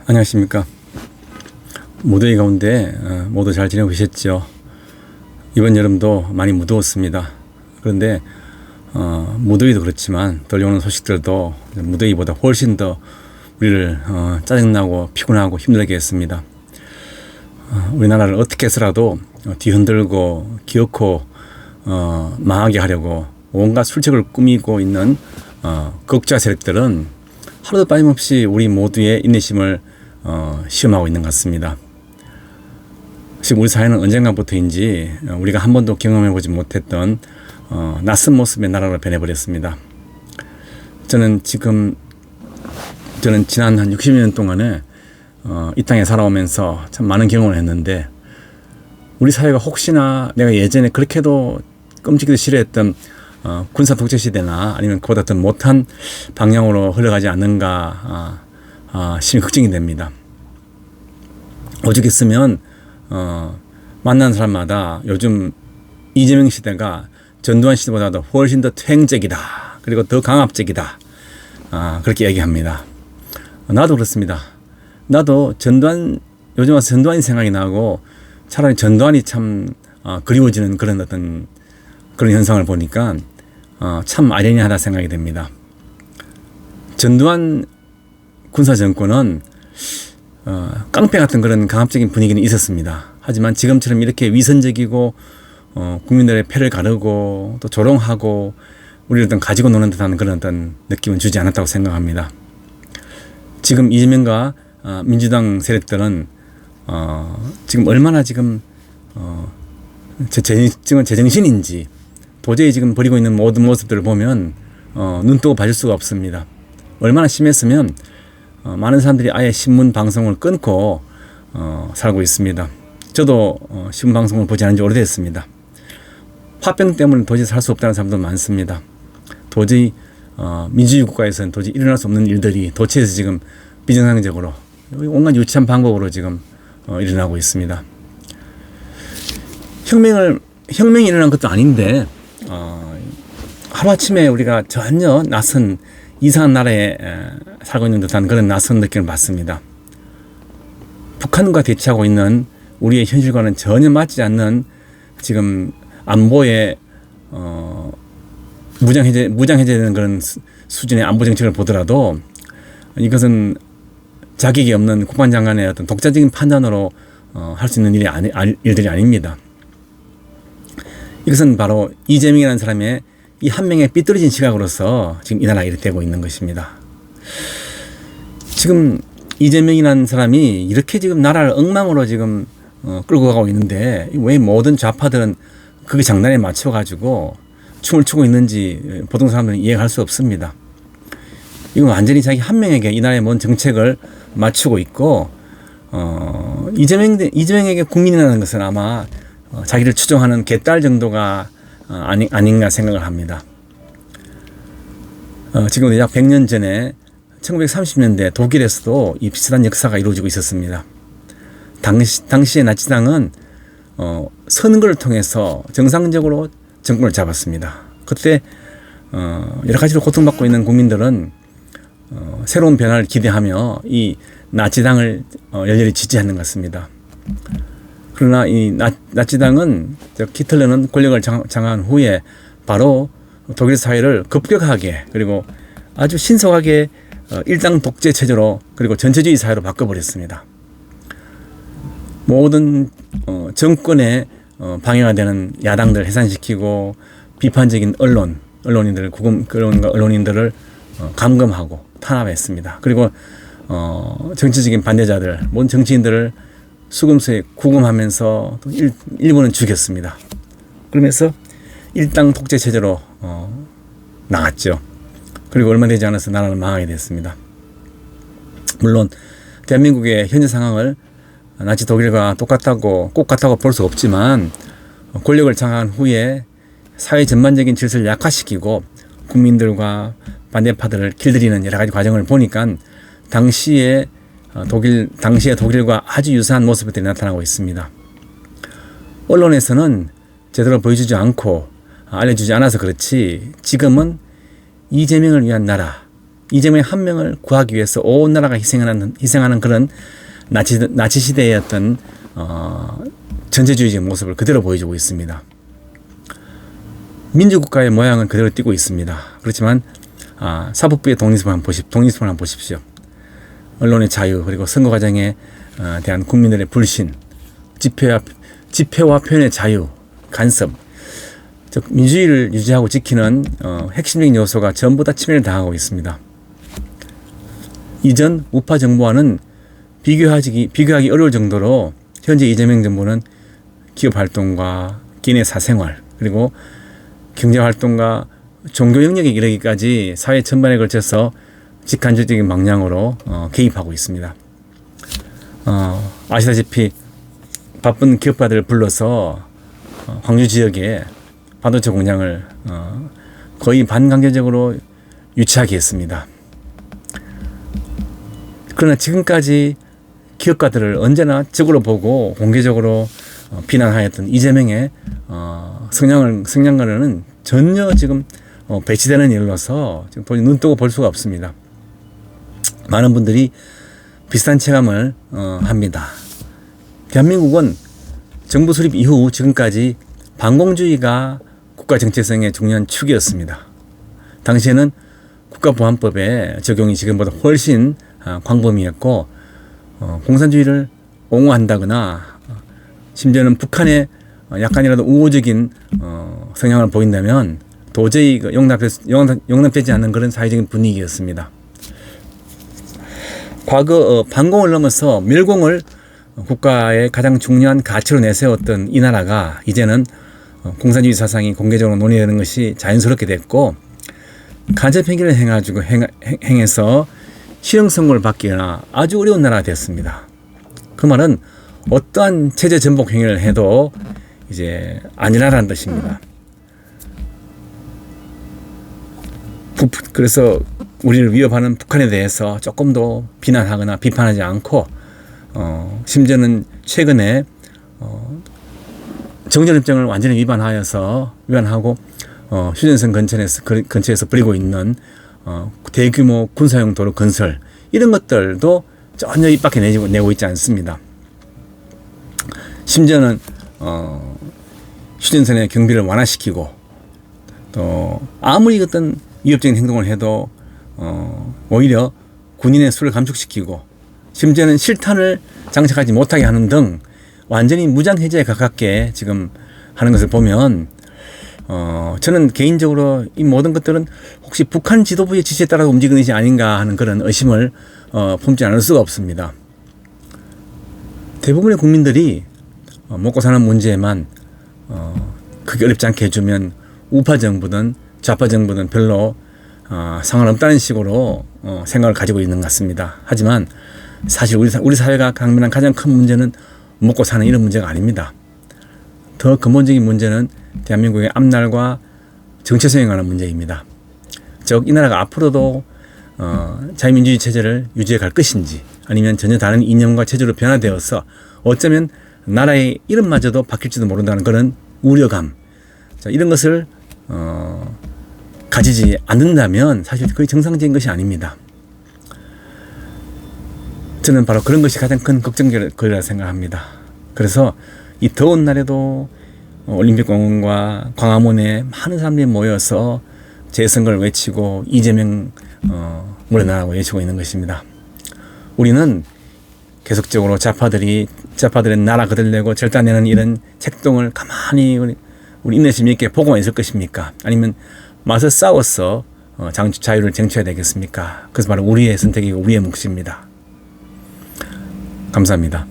안녕하십니까. 무더위 가운데 모두 잘 지내고 계셨죠. 이번 여름도 많이 무더웠습니다. 그런데 무더위도 그렇지만 들려오는 소식들도 무더위보다 훨씬 더 우리를 짜증나고 피곤하고 힘들게 했습니다. 우리나라를 어떻게 해서라도 뒤흔들고 기어코 망하게 하려고 온갖 술책을 꾸미고 있는 극좌 세력들은 하루도 빠짐없이 우리 모두의 인내심을 시험하고 있는 것 같습니다. 지금 우리 사회는 언젠가부터인지 우리가 한 번도 경험해보지 못했던 낯선 모습의 나라로 변해버렸습니다. 저는 지난 한 60년 동안에 이 땅에 살아오면서 참 많은 경험을 했는데, 우리 사회가 혹시나 내가 예전에 그렇게도 끔찍이도 싫어했던 군사 독재 시대나 아니면 그보다 더 못한 방향으로 흘러가지 않는가 심히 걱정이 됩니다. 오죽했으면 만난 사람마다 요즘 이재명 시대가 전두환 시대보다도 훨씬 더 퇴행적이다, 그리고 더 강압적이다, 그렇게 얘기합니다. 나도 그렇습니다. 나도 요즘 와서 전두환이 생각이 나고, 차라리 전두환이 참 그리워지는 그런 현상을 보니까 참 아이러니하다 생각이 됩니다. 전두환 군사정권은 깡패 같은 그런 강압적인 분위기는 있었습니다. 하지만 지금처럼 이렇게 위선적이고 국민들의 패를 가르고 또 조롱하고 우리를 가지고 노는 듯한 그런 느낌은 주지 않았다고 생각합니다. 지금 이재명과 민주당 세력들은 지금 얼마나 지금 제정신인지 도저히 지금 벌이고 있는 모든 모습들을 보면 눈 뜨고 봐줄 수가 없습니다. 얼마나 심했으면 많은 사람들이 아예 신문 방송을 끊고 살고 있습니다. 저도 신문 방송을 보지 않은 지 오래됐습니다. 화병 때문에 도저히 살 수 없다는 사람도 많습니다. 도저히 민주주의 국가에서는 도저히 일어날 수 없는 일들이 도처에서 지금 비정상적으로 온갖 유치한 방법으로 지금 일어나고 있습니다. 혁명이 일어난 것도 아닌데 하루아침에 우리가 전혀 낯선 이상한 나라에 살고 있는 듯한 그런 낯선 느낌을 받습니다. 북한과 대치하고 있는 우리의 현실과는 전혀 맞지 않는 지금 안보의 무장해제되는 그런 수준의 안보 정책을 보더라도 이것은 자격이 없는 국방장관의 어떤 독자적인 판단으로 할 수 있는 일들이 아닙니다. 이것은 바로 이재명이라는 사람의 이 한 명의 삐뚤어진 시각으로서 지금 이 나라가 이렇게 되고 있는 것입니다. 지금 이재명이라는 사람이 이렇게 지금 나라를 엉망으로 지금 끌고 가고 있는데, 왜 모든 좌파들은 그게 장난에 맞춰가지고 춤을 추고 있는지 보통 사람들은 이해할 수 없습니다. 이건 완전히 자기 한 명에게 이 나라의 뭔 정책을 맞추고 있고, 이재명에게 국민이라는 것은 아마 자기를 추종하는 개딸 정도가 아닌가 생각을 합니다. 지금 약 100년 전에 1930년대 독일에서도 이 비슷한 역사가 이루어지고 있었습니다. 당시의 나치당은 선거를 통해서 정상적으로 정권을 잡았습니다. 그때 여러 가지로 고통받고 있는 국민들은 새로운 변화를 기대하며 이 나치당을 열렬히 지지하는 것 같습니다. 그러나 이 나치당은, 히틀러는 권력을 장악한 후에 바로 독일 사회를 급격하게 그리고 아주 신속하게 일당 독재 체제로 그리고 전체주의 사회로 바꿔버렸습니다. 모든 정권에 방해가 되는 야당들 해산시키고, 비판적인 언론인들을 감금하고 탄압했습니다. 그리고 정치적인 반대자들, 모든 정치인들을 수금소에 구금하면서 또 일부는 죽였습니다. 그러면서 일당 독재 체제로 나갔죠. 그리고 얼마 되지 않아서 나라를 망하게 됐습니다. 물론 대한민국의 현재 상황을 나치 독일과 꼭 같다고 볼 수 없지만, 권력을 장악한 후에 사회 전반적인 질서를 약화시키고 국민들과 반대파들을 길들이는 여러 가지 과정을 보니까 당시의 독일과 아주 유사한 모습들이 나타나고 있습니다. 언론에서는 제대로 보여주지 않고 알려주지 않아서 그렇지, 지금은 이재명을 위한 나라, 이재명의 한 명을 구하기 위해서 온 나라가 희생하는 그런 나치 시대의 어떤 전체주의적 모습을 그대로 보여주고 있습니다. 민주국가의 모양은 그대로 띄고 있습니다. 그렇지만 사법부의 독립성을 한번 보십시오. 언론의 자유, 그리고 선거 과정에 대한 국민들의 불신, 집회와 표현의 자유, 간섭, 즉 민주주의를 유지하고 지키는 핵심적인 요소가 전부 다 침해를 당하고 있습니다. 이전 우파 정부와는 비교하기 어려울 정도로 현재 이재명 정부는 기업 활동과 개인의 사생활, 그리고 경제 활동과 종교 영역에 이르기까지 사회 전반에 걸쳐서 직간접적인 방향으로 개입하고 있습니다. 아시다시피 바쁜 기업가들을 불러서 광주 지역에 반도체 공장을 거의 반강제적으로 유치하게 했습니다. 그러나 지금까지 기업가들을 언제나 적으로 보고 공개적으로 비난하였던 이재명의 성량과는 전혀 지금 배치되는 일로서 지금 도저히 눈 뜨고 볼 수가 없습니다. 많은 분들이 비슷한 체감을 합니다. 대한민국은 정부 수립 이후 지금까지 반공주의가 국가 정체성의 중요한 축이었습니다. 당시에는 국가보안법의 적용이 지금보다 훨씬 광범위했고 공산주의를 옹호한다거나 심지어는 북한에 약간이라도 우호적인 성향을 보인다면 도저히 용납되지 않는 그런 사회적인 분위기였습니다. 과거 반공을 넘어서 멸공을 국가의 가장 중요한 가치로 내세웠던 이 나라가 이제는 공산주의 사상이 공개적으로 논의되는 것이 자연스럽게 됐고, 간첩 행위를 행해서 실형 선고를 받기나 아주 어려운 나라가 됐습니다. 그 말은 어떠한 체제 전복 행위를 해도 이제 아니라라는 뜻입니다. 그래서 우리를 위협하는 북한에 대해서 조금도 비난하거나 비판하지 않고 심지어는 최근에 정전협정을 완전히 위반하고 휴전선 근처에서 벌이고 있는 대규모 군사용 도로 건설, 이런 것들도 전혀 입 밖에 내고 있지 않습니다. 심지어는 휴전선의 경비를 완화시키고, 또 아무리 어떤 위협적인 행동을 해도 오히려 군인의 수를 감축시키고, 심지어는 실탄을 장착하지 못하게 하는 등 완전히 무장해제에 가깝게 지금 하는 것을 보면 저는 개인적으로 이 모든 것들은 혹시 북한 지도부의 지시에 따라 움직이는 것이 아닌가 하는 그런 의심을 품지 않을 수가 없습니다. 대부분의 국민들이 먹고 사는 문제에만 크게 어렵지 않게 해주면 우파 정부든 좌파 정부든 별로 상관없다는 식으로 생각을 가지고 있는 것 같습니다. 하지만 사실 우리 사회가 당면한 가장 큰 문제는 먹고 사는 이런 문제가 아닙니다. 더 근본적인 문제는 대한민국의 앞날과 정체성에 관한 문제입니다. 즉, 이 나라가 앞으로도 자유민주주의 체제를 유지해 갈 것인지, 아니면 전혀 다른 이념과 체제로 변화되어서 어쩌면 나라의 이름마저도 바뀔지도 모른다는 그런 우려감, 이런 것을 가지지 않는다면 사실 거의 정상적인 것이 아닙니다. 저는 바로 그런 것이 가장 큰 걱정거리라 생각합니다. 그래서 이 더운 날에도 올림픽공원과 광화문에 많은 사람들이 모여서 재선거를 외치고 이재명 물러나라고 외치고 있는 것입니다. 우리는 계속적으로 좌파들의 나라 거들내고 절단내는 이런 책동을 가만히 우리 인내심 있게 보고만 있을 것입니까? 아니면 맞서 싸워서 자유를 쟁취해야 되겠습니까? 그래서 바로 우리의 선택이고 우리의 몫입니다. 감사합니다.